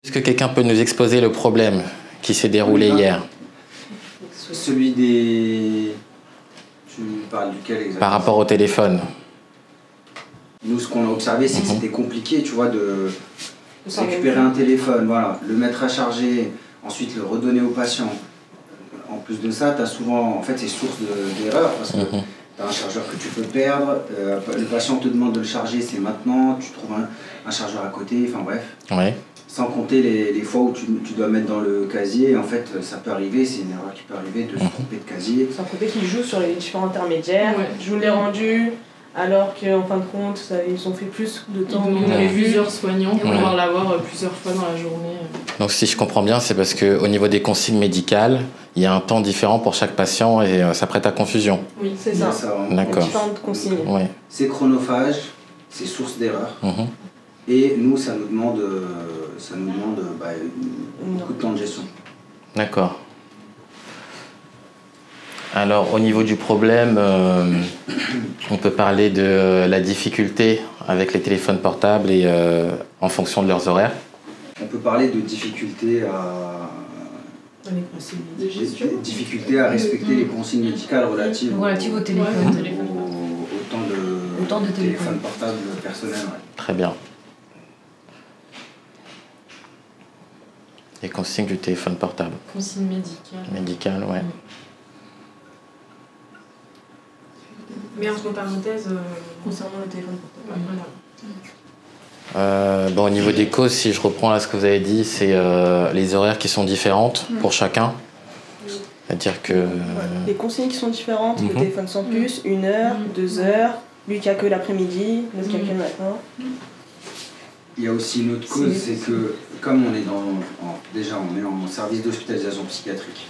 Est-ce que quelqu'un peut nous exposer le problème qui s'est déroulé hier? Celui des... Tu parles duquel exactement? Par rapport au téléphone. Nous, ce qu'on a observé, c'est que c'était compliqué, tu vois, de récupérer un téléphone, voilà, le mettre à charger, ensuite le redonner au patient. En plus de ça, tu as souvent, en fait, c'est source d'erreur parce que tu as un chargeur que tu peux perdre, le patient te demande de le charger, c'est maintenant, tu trouves un chargeur à côté, enfin bref. Ouais. Sans compter les fois où tu dois mettre dans le casier, en fait, ça peut arriver, c'est une erreur qui peut arriver de se tromper de casier. Sans compter qu'ils jouent sur les différents intermédiaires, je vous l'ai rendu, alors qu'en fin de compte, ils ont fait plus de temps. On avait plusieurs soignants pour pouvoir l'avoir plusieurs fois dans la journée. Donc si je comprends bien, c'est parce qu'au niveau des consignes médicales, il y a un temps différent pour chaque patient et ça prête à confusion. Oui, c'est ça. D'accord. Différentes consignes. Ouais. C'est chronophage, c'est source d'erreur. Et nous, ça nous demande beaucoup de temps de gestion. D'accord. Alors, au niveau du problème, on peut parler de la difficulté avec les téléphones portables et en fonction de leurs horaires. On peut parler de difficulté à respecter les consignes médicales relatives au téléphone. Au temps de téléphone portable personnel. Ouais. Très bien. Les consignes du téléphone portable. Consignes médicales. Médicales, ouais. Mais entre parenthèses, concernant le téléphone portable. Voilà. Bon, au niveau des causes, si je reprends là ce que vous avez dit, c'est les horaires qui sont différentes pour chacun. C'est-à-dire que... Les consignes qui sont différentes, le téléphone sans plus, 1 heure, 2 heures, lui qui a que l'après-midi, l'autre qui a que le matin. Il y a aussi une autre cause, c'est que comme on est on est en service d'hospitalisation psychiatrique,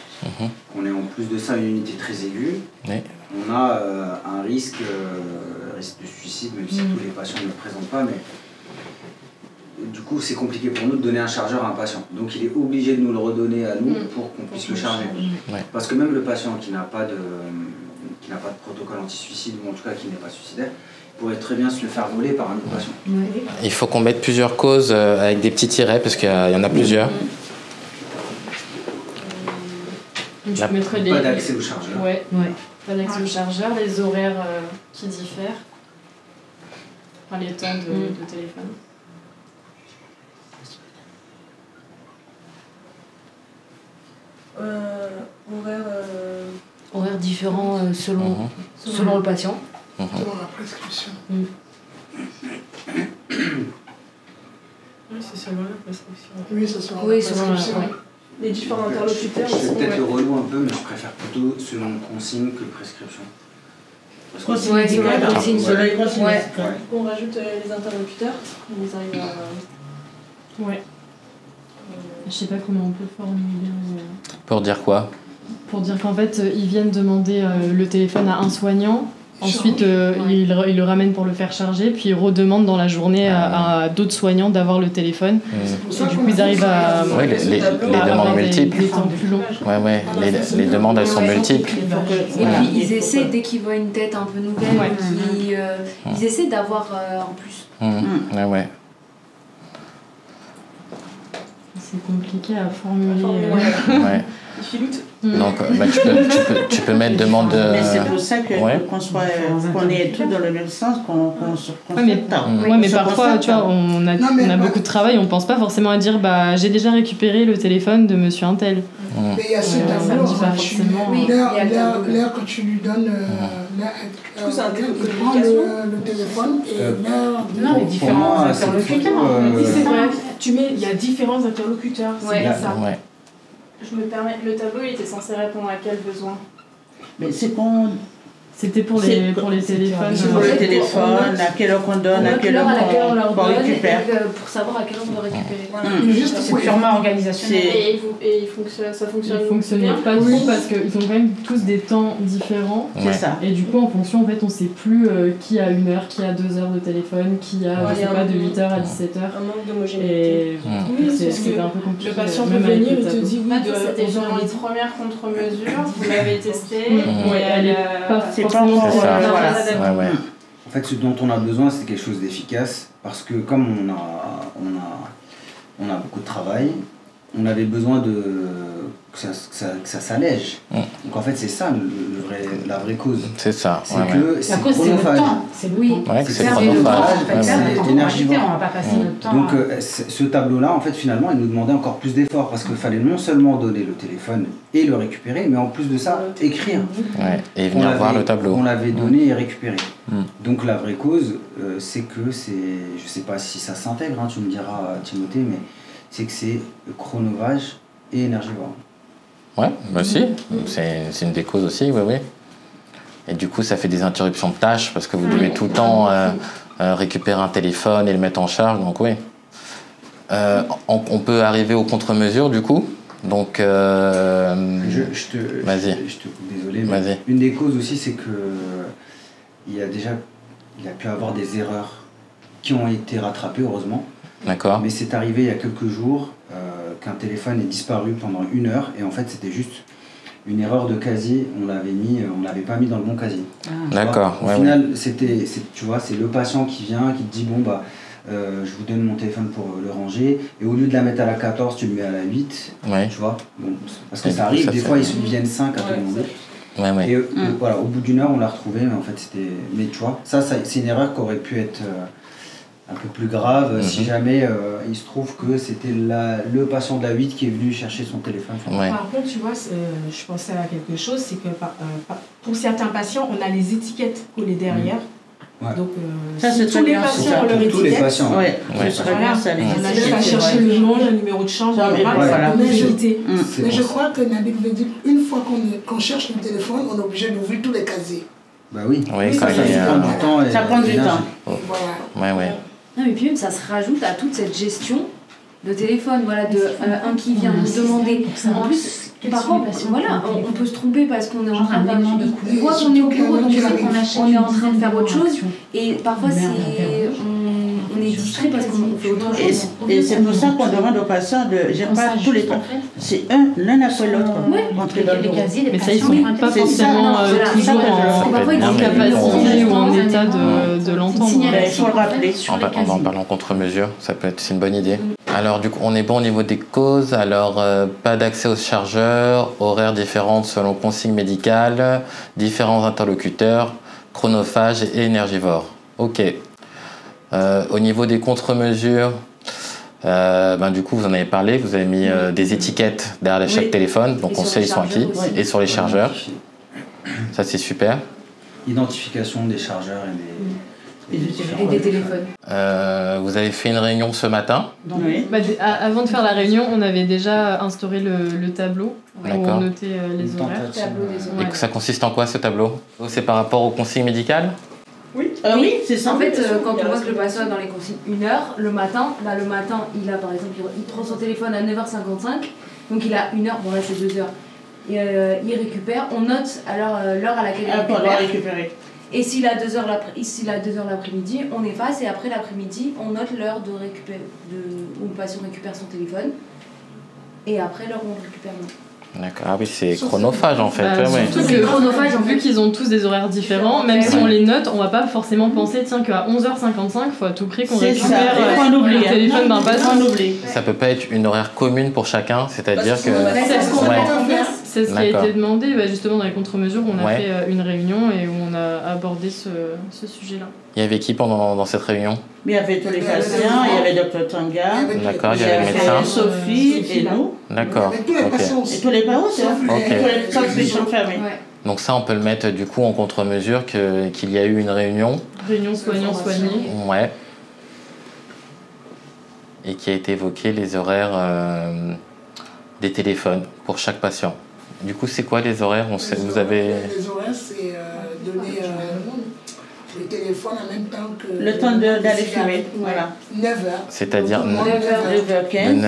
on est en plus de ça une unité très aiguë, on a un risque de suicide, même si tous les patients ne le présentent pas, mais du coup c'est compliqué pour nous de donner un chargeur à un patient. Donc il est obligé de nous le redonner à nous pour qu'on puisse le charger. Parce que même le patient qui n'a pas de protocole anti-suicide, ou en tout cas qui n'est pas suicidaire, pourrait très bien se le faire voler par un autre patient. Il faut qu'on mette plusieurs causes avec des petits tirets, parce qu'il y en a plusieurs. Pas d'accès au chargeur. Pas d'accès au chargeur, les horaires qui diffèrent, enfin, les temps de téléphone. Horaires différents selon le patient. Selon la prescription. Oui, c'est selon la prescription. Oui, c'est selon la prescription. Les différents interlocuteurs. Je vais peut-être le relou un peu, mais je préfère plutôt selon consigne que prescription. Selon la consigne. On rajoute les interlocuteurs, on les arrive à... Je sais pas comment on peut formuler. Pour dire quoi? Pour dire qu'en fait, ils viennent demander le téléphone à un soignant. Ensuite, il le ramène pour le faire charger, puis il redemande dans la journée à d'autres soignants d'avoir le téléphone. Et du coup, ils arrivent à... Oui, les demandes multiples. Des temps plus longs. Les demandes, elles sont multiples. Et puis, ils essaient, dès qu'ils voient une tête un peu nouvelle, ils essaient d'avoir en plus. C'est compliqué à formuler. Donc, tu peux mettre demande de... Mais c'est pour ça qu'on est tous dans le même sens, qu'on se concepte. Mais parfois, tu vois, on a beaucoup de travail, on pense pas forcément à dire j'ai déjà récupéré le téléphone de monsieur untel. Mais il y a ce tableau, l'heure que tu lui donnes, il prend le téléphone et l'heure... les différents interlocuteurs. C'est vrai, il y a différents interlocuteurs, c'est bien ça. Je me permets, le tableau il était censé répondre à quel besoin? Mais c'est qu'on... C'était pour les téléphones. Pour le téléphone, à quelle heure qu'on donne, à quelle heure qu'on récupère. Pour savoir à quelle heure on doit récupérer. C'est purement organisationnel. Et ça fonctionne. Ils fonctionnaient pas trop parce qu'ils ont quand même tous des temps différents. C'est ça. Et du coup, en fonction, en fait, on sait plus qui a 1 heure, qui a 2 heures de téléphone, qui a, je sais pas, de 8h à 17h. Un manque d'homogénéité. C'était un peu compliqué. Le patient peut venir et te dit oui, c'était genre une première contre-mesure, vous l'avez testé. Elle est pas forcément... En fait, ce dont on a besoin, c'est quelque chose d'efficace, parce que comme on a on a beaucoup de travail, on avait besoin que ça s'allège. Donc en fait, c'est ça la vraie cause. C'est ça. C'est que c'est chronophage. C'est chronophage. C'est énergivore. On va pas passer notre temps. Donc ce tableau-là, en fait, finalement, il nous demandait encore plus d'efforts parce qu'il fallait non seulement donner le téléphone et le récupérer, mais en plus de ça, écrire. Ouais, et venir voir le tableau. On l'avait donné et récupéré. Donc la vraie cause, c'est que c'est... Je sais pas si ça s'intègre, hein, tu me diras, Timothée, mais c'est que c'est chronophage et énergivore. Ouais, bah si, c'est une des causes aussi, oui. Et du coup, ça fait des interruptions de tâches parce que vous devez tout le temps récupérer un téléphone et le mettre en charge, donc oui. On peut arriver aux contre-mesures, du coup. Donc, je te coupe, désolé, mais une des causes aussi, c'est que il a pu avoir des erreurs qui ont été rattrapées, heureusement. D'accord. Mais c'est arrivé il y a quelques jours qu'un téléphone est disparu pendant 1 heure et en fait c'était juste une erreur de casier, on l'avait pas mis dans le bon casier. D'accord. Au final, tu vois, c'est le patient qui vient, qui te dit bon bah je vous donne mon téléphone pour le ranger et au lieu de la mettre à la 14, tu le mets à la 8. Tu vois, bon, parce que ça arrive, des fois ils viennent 5 à tout le monde. Et voilà, au bout d'1 heure on l'a retrouvé, mais en fait c'était. Mais tu vois, ça c'est une erreur qui aurait pu être un peu plus grave si jamais il se trouve que c'était le patient de la 8 qui est venu chercher son téléphone. Par contre, tu vois, je pensais à quelque chose, c'est que pour certains patients, on a les étiquettes collées derrière. Donc, ça, c'est tous les patients ont leur étiquette. Tous les patients. On a juste à chercher le nom, le numéro de chambre, Mais je crois que Nabil veut dire une fois qu'on cherche le téléphone, on est obligé d'ouvrir tous les casiers. Bah oui, ça prend du temps. Ça prend du temps. Non, mais puis même, ça se rajoute à toute cette gestion de téléphone, un qui vient nous demander. En plus, parfois, on peut se tromper parce qu'on est en train de voit qu'on est au bureau, donc on est en train de faire autre chose. Et parfois, on est distrait parce qu'on fait autre chose. Et c'est pour ça qu'on demande aux patients de gérer pas tous les temps. C'est l'un après l'autre. Mais ça, ils sont pas forcément toujours en capacité ou en état de l'entendre. Il faut le rappeler. En parlant contre-mesure, c'est une bonne idée. Alors du coup, on est bon au niveau des causes. Alors, pas d'accès aux chargeurs, horaires différentes selon consigne médicale, différents interlocuteurs, chronophage et énergivore. Ok. Au niveau des contre-mesures, du coup, vous en avez parlé, vous avez mis des étiquettes derrière chaque téléphone, donc on sait ils sont à qui, et sur les chargeurs. Ça, c'est super. Identification des chargeurs et des téléphones. Vous avez fait une réunion ce matin. Oui. Avant de faire la réunion, on avait déjà instauré le tableau où on notait les horaires. Et ça consiste en quoi ce tableau? C'est par rapport aux consignes médicales? Oui, c'est ça. En fait, quand on voit que le patient est dans les consignes 1 heure, le matin, il a par exemple, il prend son téléphone à 9h55, donc il a 1 heure, bon là c'est 2 heures. Et, il récupère, on note alors l'heure à laquelle il récupère. Et s'il a 2 heures l'après-midi, on efface et après l'après-midi, on note l'heure où le patient récupère son téléphone et après l'heure où on récupère nous. D'accord. Ah oui, c'est chronophage en fait. Surtout que chronophage, vu qu'ils ont tous des horaires différents, même si on les note, on va pas forcément penser qu'à 11h55, il faut à tout prix qu'on récupère le téléphone d'un patient. Ça peut pas être une horaire commune pour chacun, c'est-à-dire que... C'est ce qui a été demandé justement dans les contre-mesures où on a fait une réunion et où on a abordé ce sujet-là. Il y avait qui dans cette réunion? Il y avait tous les patients, il y avait Dr Tanga, d'accord, il y avait le médecin, Sophie et nous. D'accord. Et tous les patients aussi. Et tous les parents, ils sont fermés. Donc ça, on peut le mettre du coup en contre-mesure qu'il y a eu une réunion. Réunion soignant-soigné. Ouais. Et qui a été évoqué les horaires des téléphones pour chaque patient. Du coup, c'est quoi les horaires? Vous avez... Les horaires, c'est donner le téléphone en même temps que... Le temps d'aller fumer, voilà. 9h. C'est-à-dire 9h15.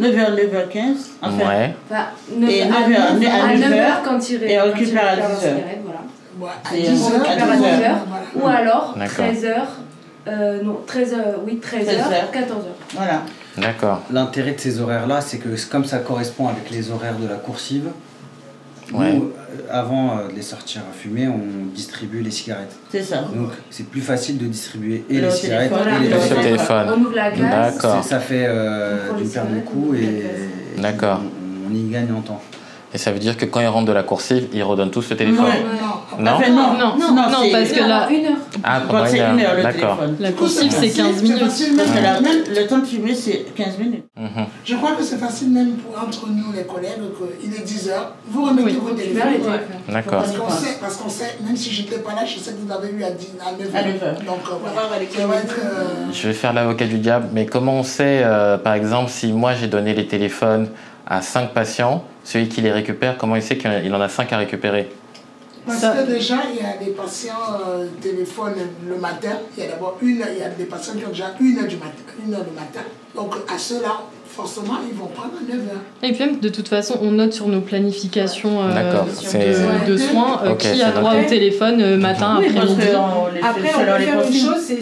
9h15. Enfin, ouais. Et 9h à 9h quand il et on récupère à 10h. Voilà. À 10h. Ou alors 13h. 13h, 14h. Voilà. D'accord. L'intérêt de ces horaires-là, c'est que comme ça correspond avec les horaires de la coursive, Nous, avant de les sortir à fumer, on distribue les cigarettes. C'est ça. Donc c'est plus facile de distribuer et les cigarettes et les téléphones. On ouvre la glace. D'accord. Ça fait d'une paire de coups et on y gagne en temps. Et ça veut dire que quand ils rentrent de la coursive, ils redonnent tous le téléphone? Non, parce que là... Une heure. Ah, pendant c'est 1 heure le d'accord. téléphone. La coursive, c'est 15 minutes. Le temps de fumer, c'est 15 minutes. Je crois que c'est facile même entre nous, les collègues, qu'il est 10h, vous remettez vos téléphones. D'accord. Parce qu'on sait, même si je n'étais pas là, je sais que vous l'avez eu à 9h. Donc Je vais faire l'avocat du diable, mais comment on sait, par exemple, si moi j'ai donné les téléphones à 5 patients, celui qui les récupère, comment il sait qu'il en a 5 à récupérer? Parce que déjà, il y a des patients téléphonent le matin. Il y a d'abord il y a des patients qui ont déjà 1h du matin. Donc à ceux-là, forcément, ils vont prendre à 9h. Et puis même, de toute façon, on note sur nos planifications de soins okay, qui a droit au téléphone matin, après-midi. Après, on peut faire une chose, c'est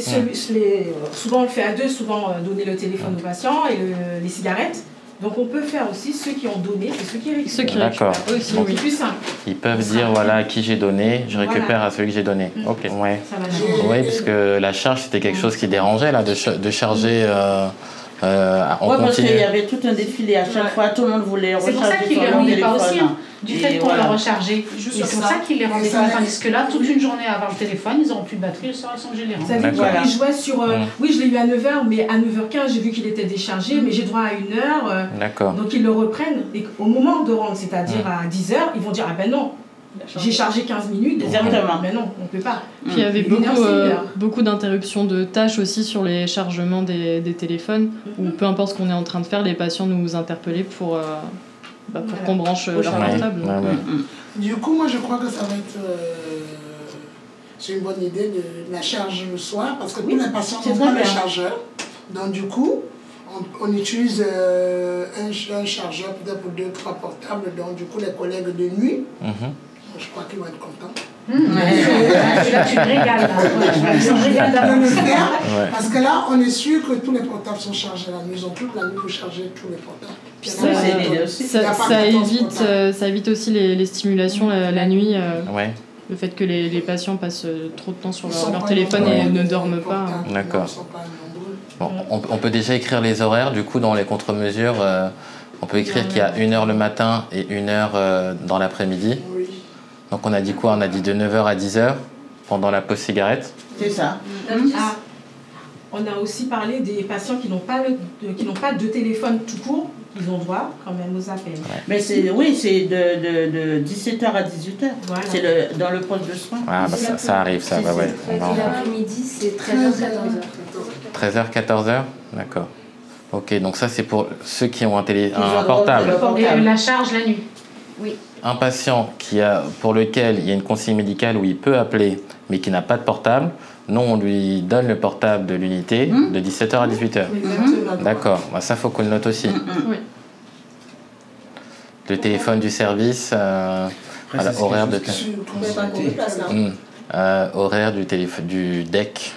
souvent on le fait à deux, souvent donner le téléphone aux patients et les cigarettes. Donc on peut faire aussi ceux qui ont donné et ceux qui récupèrent. D'accord. C'est plus simple. Ils peuvent dire voilà à qui j'ai donné, je récupère à celui que j'ai donné. Ok. Ouais. Oui, parce que la charge c'était quelque chose qui dérangeait là, de charger en parce continu. qu'il y avait tout un défilé à chaque fois, tout le monde voulait recharger. C'est pour ça qu'ils ne les rendaient pas aussi, du fait qu'on l'a rechargé. C'est pour ça qu'ils ne les rendaient pas. Tandis que là, toute une journée avant le téléphone, ils n'auront plus de batterie, sans que je les rende. Ça veut dire qu'ils jouaient sur. Oui, je l'ai eu à 9h, mais à 9h15, j'ai vu qu'il était déchargé, mais j'ai droit à 1h. D'accord. Donc ils le reprennent. Et au moment de rendre, c'est-à-dire à 10h, ils vont dire ah ben non. J'ai chargé 15 minutes, exactement. Mais non, on ne peut pas. Puis il y avait beaucoup d'interruptions de tâches aussi sur les chargements des téléphones, où peu importe ce qu'on est en train de faire, les patients nous interpellaient pour qu'on branche leur portable. Du coup, moi je crois que ça va être c'est une bonne idée de la charge le soir, parce que tous les patients n'ont pas le chargeur. Donc du coup, on utilise un chargeur peut-être pour 2-3 portables. Donc du coup, les collègues de nuit, je crois qu'ils vont être contents. Là, tu me régales. Parce que là, on est sûr que tous les portables sont chargés la nuit. Ils ont toute la nuit pour charger tous les portables. Ça évite aussi les stimulations la nuit. Le fait que les patients passent trop de temps sur leur téléphone et ne dorment pas. D'accord. Bon, on peut déjà écrire les horaires, du coup, dans les contre-mesures. On peut écrire qu'il y a 1 heure le matin et 1 heure dans l'après-midi. Donc on a dit quoi? On a dit de 9h à 10h pendant la pause cigarette. C'est ça. On a aussi parlé des patients qui n'ont pas de téléphone tout court. Ils ont droit quand même aux appels. Mais c'est de 17h à 18h. Voilà. C'est dans le poste de soins. Ah, ça arrive, ça. L'après-midi, c'est 13h, 14h. 13h, 14h? D'accord. Ok, donc ça c'est pour ceux qui ont un portable. Et la charge la nuit. Oui. Un patient pour lequel il y a une consigne médicale où il peut appeler mais qui n'a pas de portable, nous on lui donne le portable de l'unité de 17h à 18h. D'accord, ça faut qu'on le note aussi. Le téléphone du service, horaire de horaire du DEC,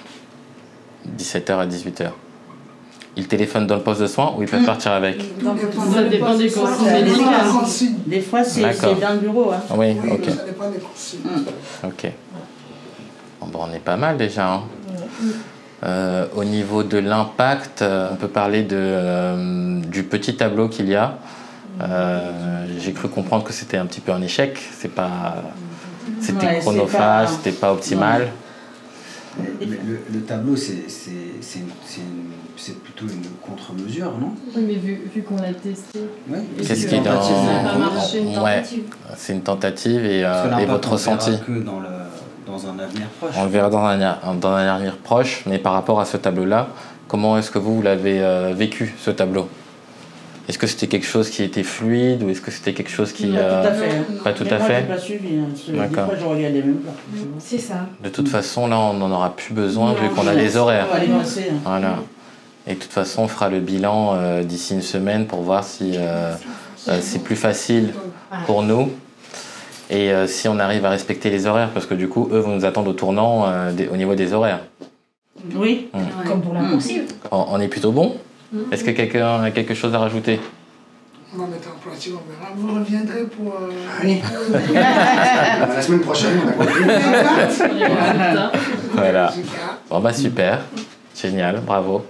17h à 18h. Il téléphone dans le poste de soins ou il peut partir avec? Ça dépend des consignes médicales. Des fois, c'est dans le bureau. Oui, ok. Ça dépend des consignes. Ok. Bon, on est pas mal déjà. Au niveau de l'impact, on peut parler du petit tableau qu'il y a. J'ai cru comprendre que c'était un petit peu un échec. C'était chronophage, c'était pas optimal. Le tableau, c'est plutôt une contre-mesure, non? Oui, mais vu qu'on l'a testé. Qu'est-ce qui est dans... Ça n'a pas marché. C'est une tentative et votre ressenti. Que dans un avenir proche. On le verra dans un avenir proche, mais par rapport à ce tableau-là, comment est-ce que vous l'avez vécu, ce tableau? Est-ce que c'était quelque chose qui était fluide ou est-ce que c'était quelque chose qui... Non, tout à fait. Pas tout à fait. Moi, je n'ai pas suivi. Des fois, je regardais même pas. C'est ça. De toute façon, là, on n'en aura plus besoin vu qu'on a les horaires. On va les lancer. Voilà. Et de toute façon, on fera le bilan d'ici une semaine pour voir si c'est plus facile pour nous et si on arrive à respecter les horaires parce que du coup, eux vont nous attendre au tournant au niveau des horaires. Oui. Comme pour la coursive. On est plutôt bon. Est-ce que quelqu'un a quelque chose à rajouter? On va mettre en pratique, on verra. Vous reviendrez pour... Oui. La semaine prochaine, on a compris. Voilà. Bon, bah super. Génial, bravo.